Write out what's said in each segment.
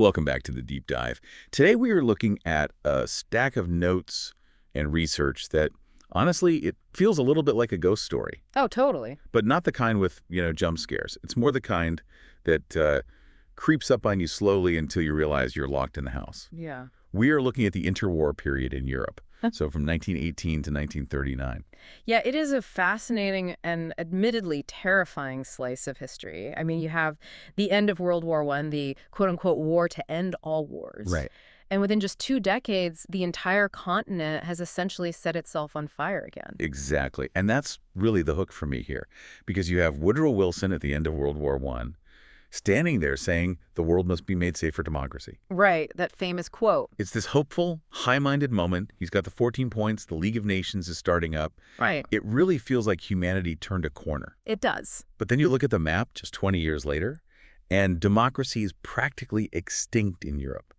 Welcome back to the Deep Dive. Today we are looking at a stack of notes and research that, honestly, it feels a little bit like a ghost story. Oh, totally. But not the kind with, jump scares. It's more the kind that creeps up on you slowly until you realize you're locked in the house. Yeah. We are looking at the interwar period in Europe, so from 1918 to 1939. Yeah, it is a fascinating and admittedly terrifying slice of history. I mean, you have the end of World War I, the quote-unquote war to end all wars. Right. And within just 2 decades, the entire continent has essentially set itself on fire again. Exactly. And that's really the hook for me here, because you have Woodrow Wilson at the end of World War I standing there saying the world must be made safe for democracy. Right, that famous quote. It's this hopeful, high-minded moment. He's got the 14 points. The League of Nations is starting up. Right. It really feels like humanity turned a corner. It does. But then you look at the map just 20 years later, and democracy is practically extinct in Europe.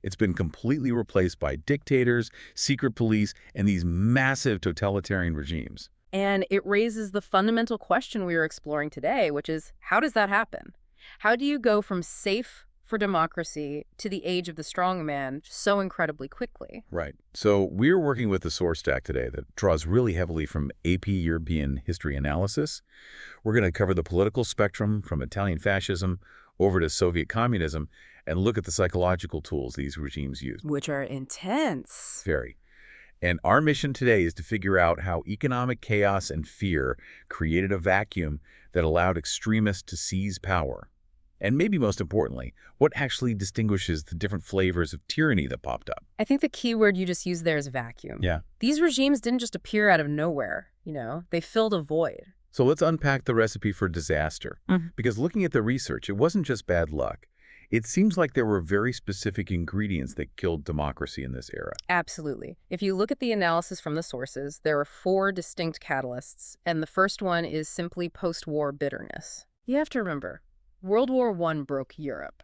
It's been completely replaced by dictators, secret police, and these massive totalitarian regimes. And it raises the fundamental question we are exploring today, which is, how does that happen? How do you go from safe for democracy to the age of the strongman so incredibly quickly? Right. So we're working with the source stack today that draws really heavily from AP European history analysis. We're going to cover the political spectrum from Italian fascism over to Soviet communism and look at the psychological tools these regimes used. Which are intense. Very. And our mission today is to figure out how economic chaos and fear created a vacuum that allowed extremists to seize power. And maybe most importantly, what actually distinguishes the different flavors of tyranny that popped up. I think the key word you just used there is vacuum. Yeah. These regimes didn't just appear out of nowhere, they filled a void. So let's unpack the recipe for disaster. Because looking at the research, it wasn't just bad luck. It seems like there were very specific ingredients that killed democracy in this era. Absolutely. If you look at the analysis from the sources, there are 4 distinct catalysts, and the first one is simply post-war bitterness. You have to remember, World War I broke Europe.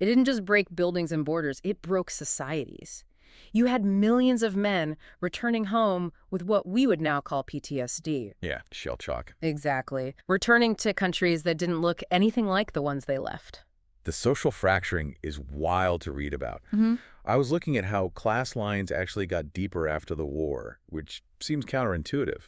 It didn't just break buildings and borders, it broke societies. You had millions of men returning home with what we would now call PTSD. Yeah, shell shock. Exactly. Returning to countries that didn't look anything like the ones they left. The social fracturing is wild to read about. I was looking at how class lines actually got deeper after the war, which seems counterintuitive.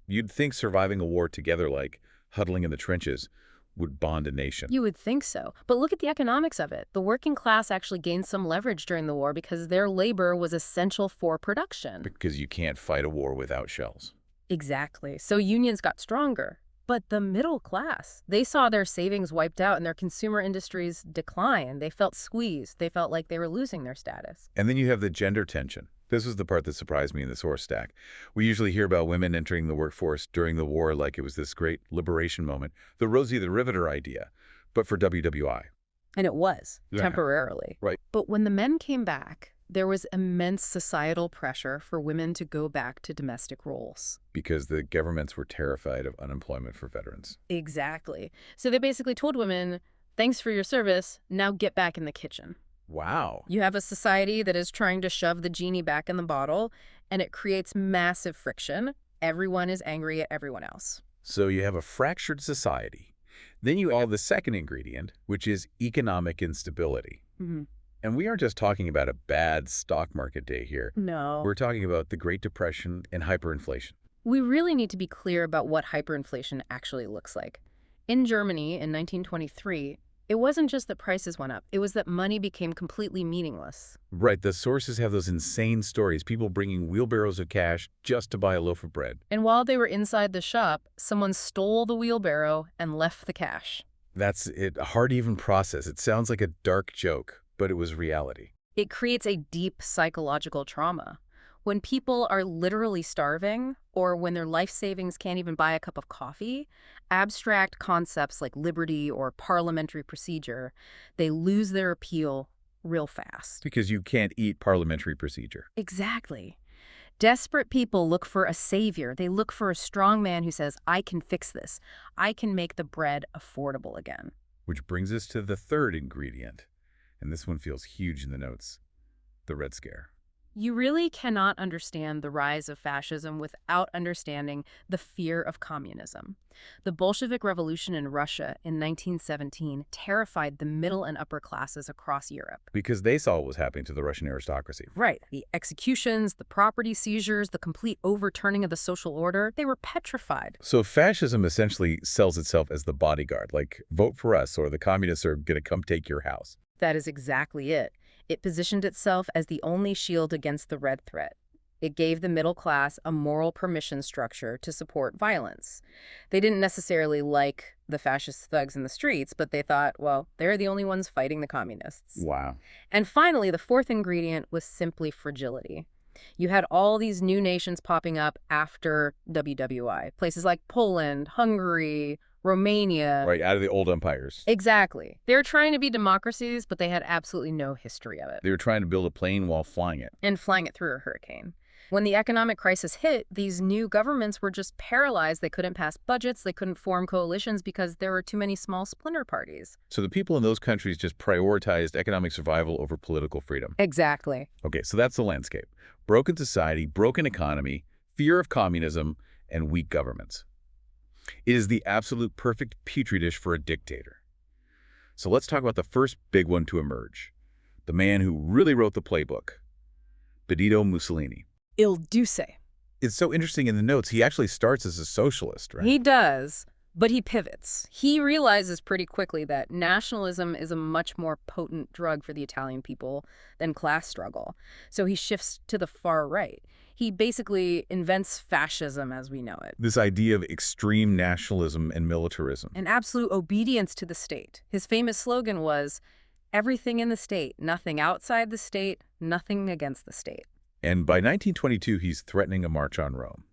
You'd think surviving a war together, like huddling in the trenches, would bond a nation. You would think so. But look at the economics of it. The working class actually gained some leverage during the war because their labor was essential for production. Because you can't fight a war without shells. Exactly. So unions got stronger. But the middle class, they saw their savings wiped out and their consumer industries decline. They felt squeezed. They felt like they were losing their status. And then you have the gender tension. This was the part that surprised me in the source stack. We usually hear about women entering the workforce during the war like it was this great liberation moment, the Rosie the Riveter idea, but for WWI. And it was, Yeah. temporarily. Right. But when the men came back, there was immense societal pressure for women to go back to domestic roles. Because the governments were terrified of unemployment for veterans. Exactly. So they basically told women, thanks for your service, now get back in the kitchen. Wow. You have a society that is trying to shove the genie back in the bottle, and it creates massive friction. Everyone is angry at everyone else. So you have a fractured society. Then you have the second ingredient, which is economic instability. And we aren't just talking about a bad stock market day here. No. We're talking about the Great Depression and hyperinflation. We really need to be clear about what hyperinflation actually looks like. In Germany in 1923, it wasn't just that prices went up. It was that money became completely meaningless. Right, the sources have those insane stories, people bringing wheelbarrows of cash just to buy a loaf of bread. And while they were inside the shop, someone stole the wheelbarrow and left the cash. That's it, a hard even process. It sounds like a dark joke, but it was reality. It creates a deep psychological trauma. When people are literally starving, or when their life savings can't even buy a cup of coffee, abstract concepts like liberty or parliamentary procedure, they lose their appeal real fast. Because you can't eat parliamentary procedure. Exactly. Desperate people look for a savior. They look for a strong man who says, I can fix this. I can make the bread affordable again. Which brings us to the third ingredient. And this one feels huge in the notes. The Red Scare. You really cannot understand the rise of fascism without understanding the fear of communism. The Bolshevik Revolution in Russia in 1917 terrified the middle and upper classes across Europe. Because they saw what was happening to the Russian aristocracy. Right. The executions, the property seizures, the complete overturning of the social order, they were petrified. So fascism essentially sells itself as the bodyguard, like, vote for us or the communists are going to come take your house. That is exactly it. It positioned itself as the only shield against the red threat. It gave the middle class a moral permission structure to support violence. They didn't necessarily like the fascist thugs in the streets, but they thought, well, they're the only ones fighting the communists. Wow. And finally, the fourth ingredient was simply fragility. You had all these new nations popping up after WWI, places like Poland, Hungary, Romania. Right, out of the old empires. Exactly. They were trying to be democracies, but they had absolutely no history of it. They were trying to build a plane while flying it. And flying it through a hurricane. When the economic crisis hit, these new governments were just paralyzed. They couldn't pass budgets. They couldn't form coalitions because there were too many small splinter parties. So the people in those countries just prioritized economic survival over political freedom. Exactly. Okay, so that's the landscape. Broken society, broken economy, fear of communism, and weak governments. It is the absolute perfect petri dish for a dictator. So let's talk about the first big one to emerge. The man who really wrote the playbook, Benito Mussolini. Il Duce. It's so interesting in the notes, he actually starts as a socialist, right? He does, but he pivots. He realizes pretty quickly that nationalism is a much more potent drug for the Italian people than class struggle. So he shifts to the far right. He basically invents fascism as we know it. This idea of extreme nationalism and militarism. An absolute obedience to the state. His famous slogan was, everything in the state, nothing outside the state, nothing against the state. And by 1922, he's threatening a march on Rome,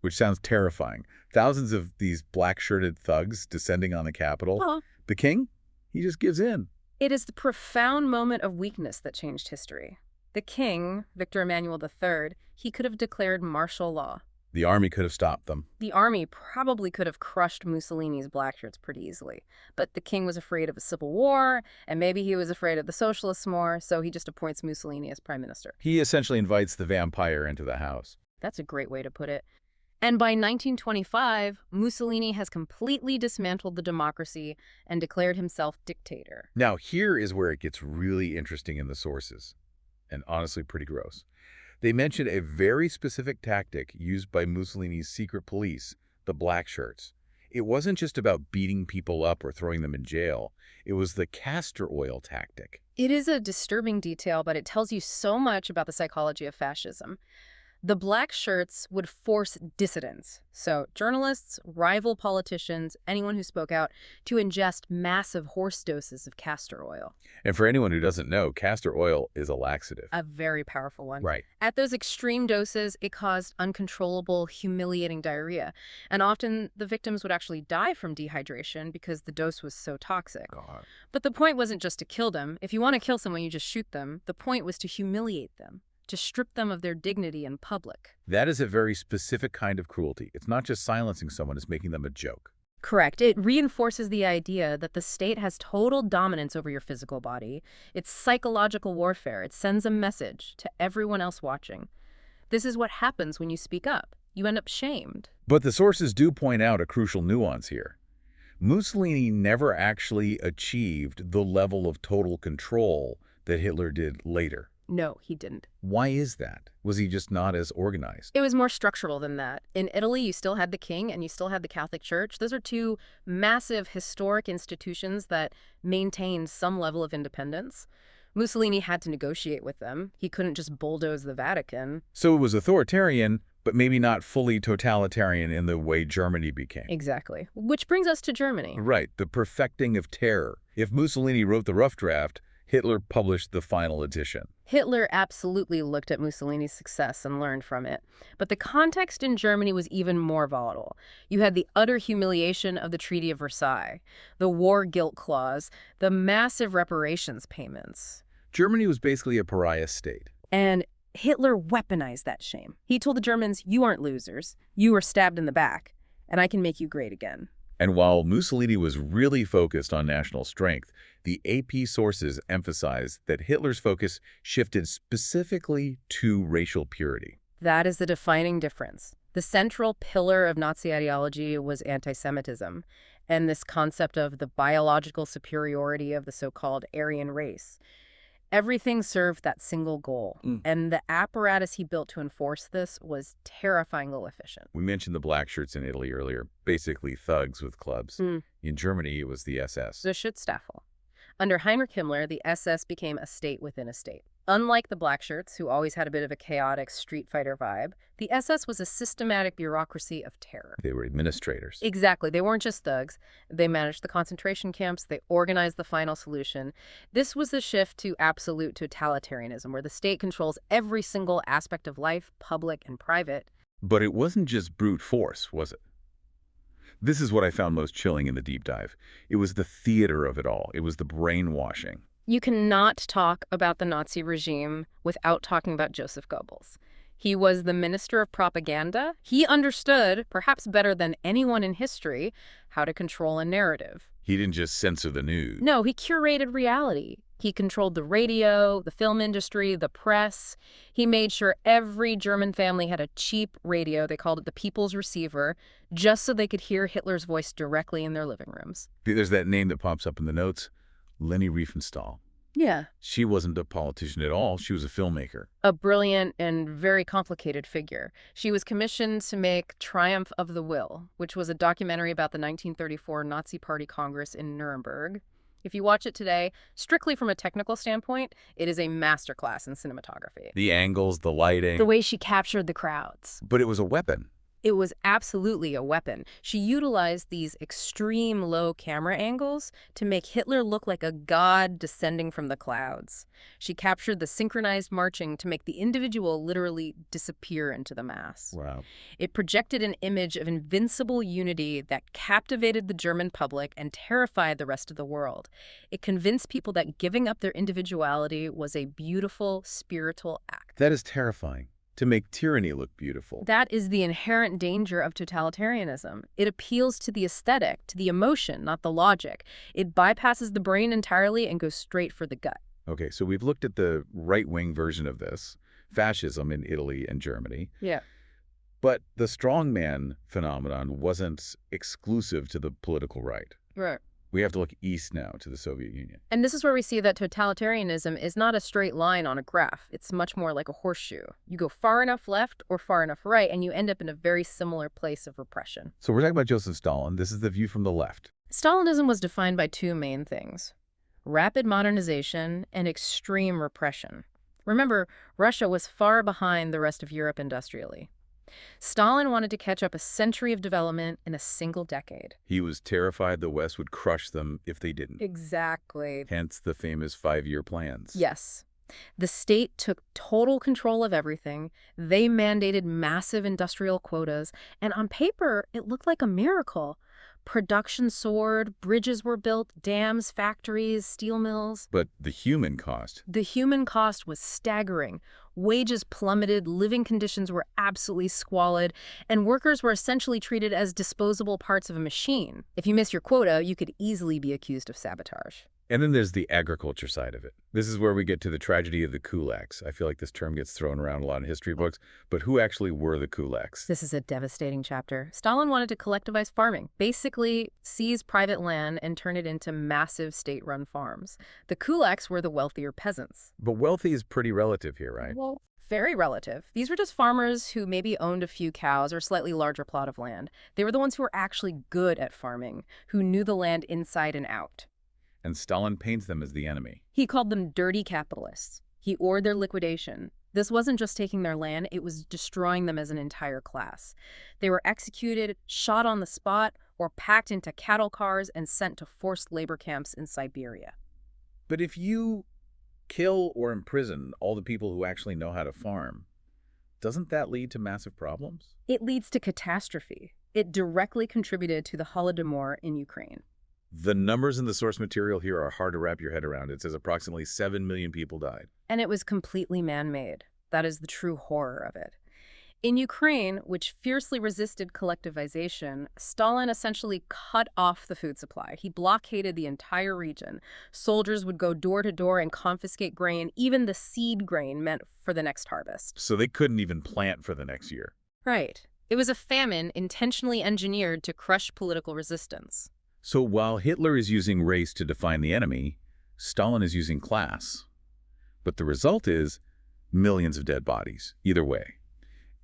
which sounds terrifying. Thousands of these black-shirted thugs descending on the Capitol. Well, The king, he just gives in. it is the profound moment of weakness that changed history. The king, Victor Emmanuel III, he could have declared martial law. The army could have stopped them. The army probably could have crushed Mussolini's black shirts pretty easily. But the king was afraid of a civil war, and maybe he was afraid of the socialists more, so he just appoints Mussolini as prime minister. He essentially invites the vampire into the house. That's a great way to put it. And by 1925, Mussolini has completely dismantled the democracy and declared himself dictator. Now, here is where it gets really interesting in the sources, and honestly pretty gross. They mention a very specific tactic used by Mussolini's secret police, the black shirts. It wasn't just about beating people up or throwing them in jail. It was the castor oil tactic. It is a disturbing detail, but it tells you so much about the psychology of fascism. The black shirts would force dissidents, so journalists, rival politicians, anyone who spoke out, to ingest massive horse doses of castor oil. And for anyone who doesn't know, castor oil is a laxative. A very powerful one. Right. At those extreme doses, it caused uncontrollable, humiliating diarrhea. And often the victims would actually die from dehydration because the dose was so toxic. God. But the point wasn't just to kill them. If you want to kill someone, you just shoot them. The point was to humiliate them, to strip them of their dignity in public. That is a very specific kind of cruelty. It's not just silencing someone, it's making them a joke. Correct. It reinforces the idea that the state has total dominance over your physical body. It's psychological warfare. It sends a message to everyone else watching. This is what happens when you speak up. You end up shamed. But the sources do point out a crucial nuance here. Mussolini never actually achieved the level of total control that Hitler did later. No, he didn't. Why is that? Was he just not as organized? It was more structural than that. In Italy, you still had the king and you still had the Catholic Church. Those are two massive historic institutions that maintained some level of independence. Mussolini had to negotiate with them. He couldn't just bulldoze the Vatican. So it was authoritarian, but maybe not fully totalitarian in the way Germany became. Exactly. Which brings us to Germany. Right, the perfecting of terror. If Mussolini wrote the rough draft, Hitler published the final edition. Hitler absolutely looked at Mussolini's success and learned from it. But the context in Germany was even more volatile. You had the utter humiliation of the Treaty of Versailles, the war guilt clause, the massive reparations payments. Germany was basically a pariah state. And Hitler weaponized that shame. He told the Germans, you aren't losers. You were stabbed in the back, and I can make you great again. And while Mussolini was really focused on national strength, the AP sources emphasize that Hitler's focus shifted specifically to racial purity. That is the defining difference. The central pillar of Nazi ideology was anti-Semitism, and this concept of the biological superiority of the so-called Aryan race. Everything served that single goal, and the apparatus he built to enforce this was terrifyingly efficient. We mentioned the black shirts in Italy earlier, basically thugs with clubs. In Germany, it was the SS. The Schutzstaffel. Under Heinrich Himmler, the SS became a state within a state. Unlike the black shirts, who always had a bit of a chaotic street fighter vibe, the SS was a systematic bureaucracy of terror. They were administrators. Exactly. They weren't just thugs. They managed the concentration camps. They organized the final solution. This was the shift to absolute totalitarianism, where the state controls every single aspect of life, public and private. But it wasn't just brute force, was it? This is what I found most chilling in the deep dive. It was the theater of it all. It was the brainwashing. You cannot talk about the Nazi regime without talking about Joseph Goebbels. He was the minister of propaganda. He understood, perhaps better than anyone in history, how to control a narrative. He didn't just censor the news. No, he curated reality. He controlled the radio, the film industry, the press. He made sure every German family had a cheap radio, they called it the People's Receiver, just so they could hear Hitler's voice directly in their living rooms. There's that name that pops up in the notes, Leni Riefenstahl. Yeah. She wasn't a politician at all. She was a filmmaker. A brilliant and very complicated figure. She was commissioned to make Triumph of the Will, which was a documentary about the 1934 Nazi Party Congress in Nuremberg. If you watch it today, strictly from a technical standpoint, it is a masterclass in cinematography. The angles, the lighting. The way she captured the crowds. But it was a weapon. It was absolutely a weapon. She utilized these extreme low camera angles to make Hitler look like a god descending from the clouds. She captured the synchronized marching to make the individual literally disappear into the mass. Wow. It projected an image of invincible unity that captivated the German public and terrified the rest of the world. It convinced people that giving up their individuality was a beautiful, spiritual act. That is terrifying. To make tyranny look beautiful. That is the inherent danger of totalitarianism. It appeals to the aesthetic, to the emotion, not the logic. It bypasses the brain entirely and goes straight for the gut. Okay, so we've looked at the right-wing version of this, fascism in Italy and Germany. Yeah. But the strongman phenomenon wasn't exclusive to the political right. Right. We have to look east now to the Soviet Union. And this is where we see that totalitarianism is not a straight line on a graph. It's much more like a horseshoe. You go far enough left or far enough right, and you end up in a very similar place of repression. So we're talking about Joseph Stalin. This is the view from the left. Stalinism was defined by two main things: rapid modernization and extreme repression. Remember, Russia was far behind the rest of Europe industrially. Stalin wanted to catch up a century of development in a single decade. He was terrified the West would crush them if they didn't. Exactly. Hence the famous 5-year plans. Yes. The state took total control of everything. They mandated massive industrial quotas, and on paper, it looked like a miracle. Production soared, bridges were built, dams, factories, steel mills. But the human cost. The human cost was staggering. Wages plummeted, living conditions were absolutely squalid, and workers were essentially treated as disposable parts of a machine. If you miss your quota, you could easily be accused of sabotage. And then there's the agriculture side of it. This is where we get to the tragedy of the kulaks. I feel like this term gets thrown around a lot in history books, but who actually were the kulaks? This is a devastating chapter. Stalin wanted to collectivize farming, basically seize private land and turn it into massive state-run farms. The kulaks were the wealthier peasants. But wealthy is pretty relative here, right? Well, very relative. These were just farmers who maybe owned a few cows or a slightly larger plot of land. They were the ones who were actually good at farming, who knew the land inside and out. And Stalin paints them as the enemy. He called them dirty capitalists. He ordered their liquidation. This wasn't just taking their land, it was destroying them as an entire class. They were executed, shot on the spot, or packed into cattle cars and sent to forced labor camps in Siberia. But if you kill or imprison all the people who actually know how to farm, doesn't that lead to massive problems? It leads to catastrophe. It directly contributed to the Holodomor in Ukraine. The numbers in the source material here are hard to wrap your head around. It says approximately 7 million people died. And it was completely man-made. That is the true horror of it. In Ukraine, which fiercely resisted collectivization, Stalin essentially cut off the food supply. He blockaded the entire region. Soldiers would go door to door and confiscate grain, even the seed grain meant for the next harvest. So they couldn't even plant for the next year. Right. It was a famine intentionally engineered to crush political resistance. So while Hitler is using race to define the enemy, Stalin is using class. But the result is millions of dead bodies, either way.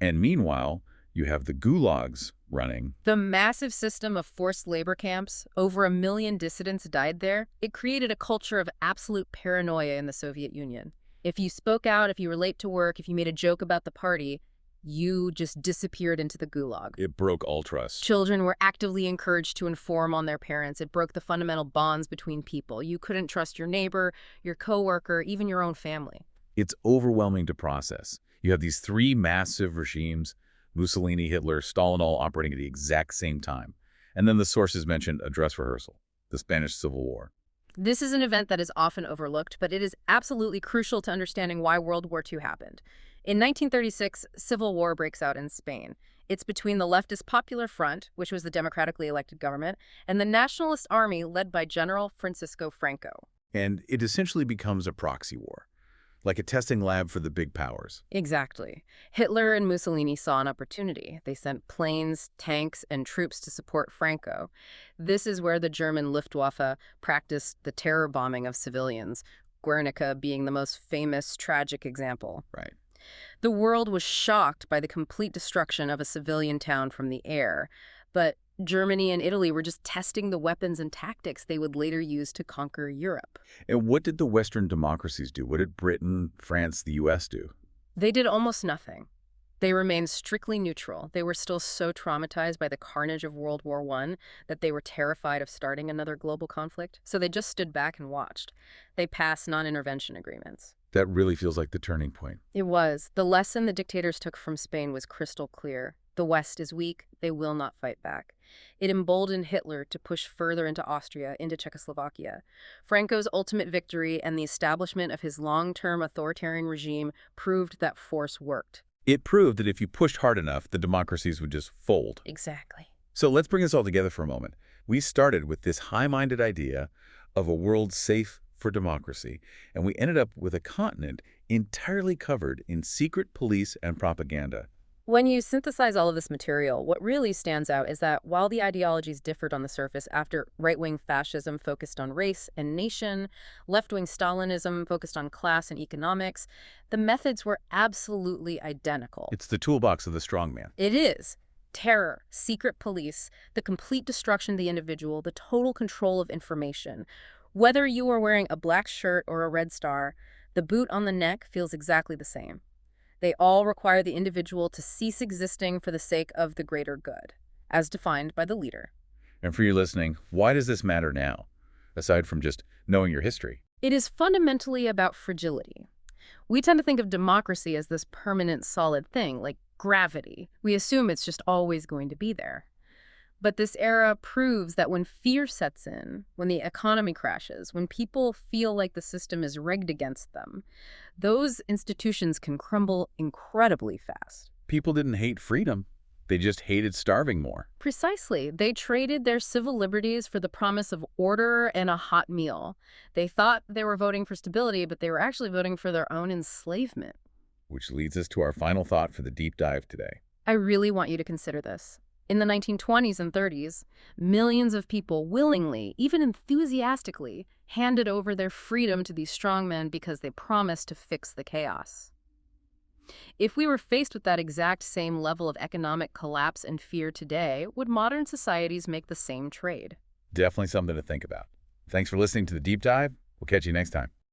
And meanwhile, you have the gulags running. The massive system of forced labor camps, over 1 million dissidents died there. It created a culture of absolute paranoia in the Soviet Union. If you spoke out, if you were late to work, if you made a joke about the party, you just disappeared into the gulag. It broke all trust. Children were actively encouraged to inform on their parents. It broke the fundamental bonds between people. You couldn't trust your neighbor, your coworker, even your own family. It's overwhelming to process. You have these three massive regimes, Mussolini, Hitler, Stalin, all operating at the exact same time. And then the sources mentioned a dress rehearsal, the Spanish Civil War. This is an event that is often overlooked, but it is absolutely crucial to understanding why World War II happened. In 1936, civil war breaks out in Spain. It's between the leftist Popular Front, which was the democratically elected government, and the nationalist army led by General Francisco Franco. And it essentially becomes a proxy war, like a testing lab for the big powers. Exactly. Hitler and Mussolini saw an opportunity. They sent planes, tanks, and troops to support Franco. This is where the German Luftwaffe practiced the terror bombing of civilians, Guernica being the most famous, tragic example. Right. The world was shocked by the complete destruction of a civilian town from the air, but Germany and Italy were just testing the weapons and tactics they would later use to conquer Europe. And what did the Western democracies do? What did Britain, France, the U.S. do? They did almost nothing. They remained strictly neutral. They were still so traumatized by the carnage of World War I that they were terrified of starting another global conflict, so they just stood back and watched. They passed non-intervention agreements. That really feels like the turning point. It was. The lesson the dictators took from Spain was crystal clear. The West is weak. They will not fight back. It emboldened Hitler to push further into Austria, into Czechoslovakia. Franco's ultimate victory and the establishment of his long-term authoritarian regime proved that force worked. It proved that if you pushed hard enough, the democracies would just fold. Exactly. So let's bring this all together for a moment. We started with this high-minded idea of a world safe for democracy, and we ended up with a continent entirely covered in secret police and propaganda. When you synthesize all of this material, what really stands out is that while the ideologies differed on the surface after right-wing fascism focused on race and nation, left-wing Stalinism focused on class and economics, the methods were absolutely identical. It's the toolbox of the strongman. It is. Terror, secret police, the complete destruction of the individual, the total control of information. Whether you are wearing a black shirt or a red star, the boot on the neck feels exactly the same. They all require the individual to cease existing for the sake of the greater good, as defined by the leader. And for you listening, why does this matter now, aside from just knowing your history? It is fundamentally about fragility. We tend to think of democracy as this permanent, solid thing, like gravity. We assume it's just always going to be there. But this era proves that when fear sets in, when the economy crashes, when people feel like the system is rigged against them, those institutions can crumble incredibly fast. People didn't hate freedom. They just hated starving more. Precisely. They traded their civil liberties for the promise of order and a hot meal. They thought they were voting for stability, but they were actually voting for their own enslavement. Which leads us to our final thought for the deep dive today. I really want you to consider this. In the 1920s and 30s, millions of people willingly, even enthusiastically, handed over their freedom to these strongmen because they promised to fix the chaos. If we were faced with that exact same level of economic collapse and fear today, would modern societies make the same trade? Definitely something to think about. Thanks for listening to the deep dive. We'll catch you next time.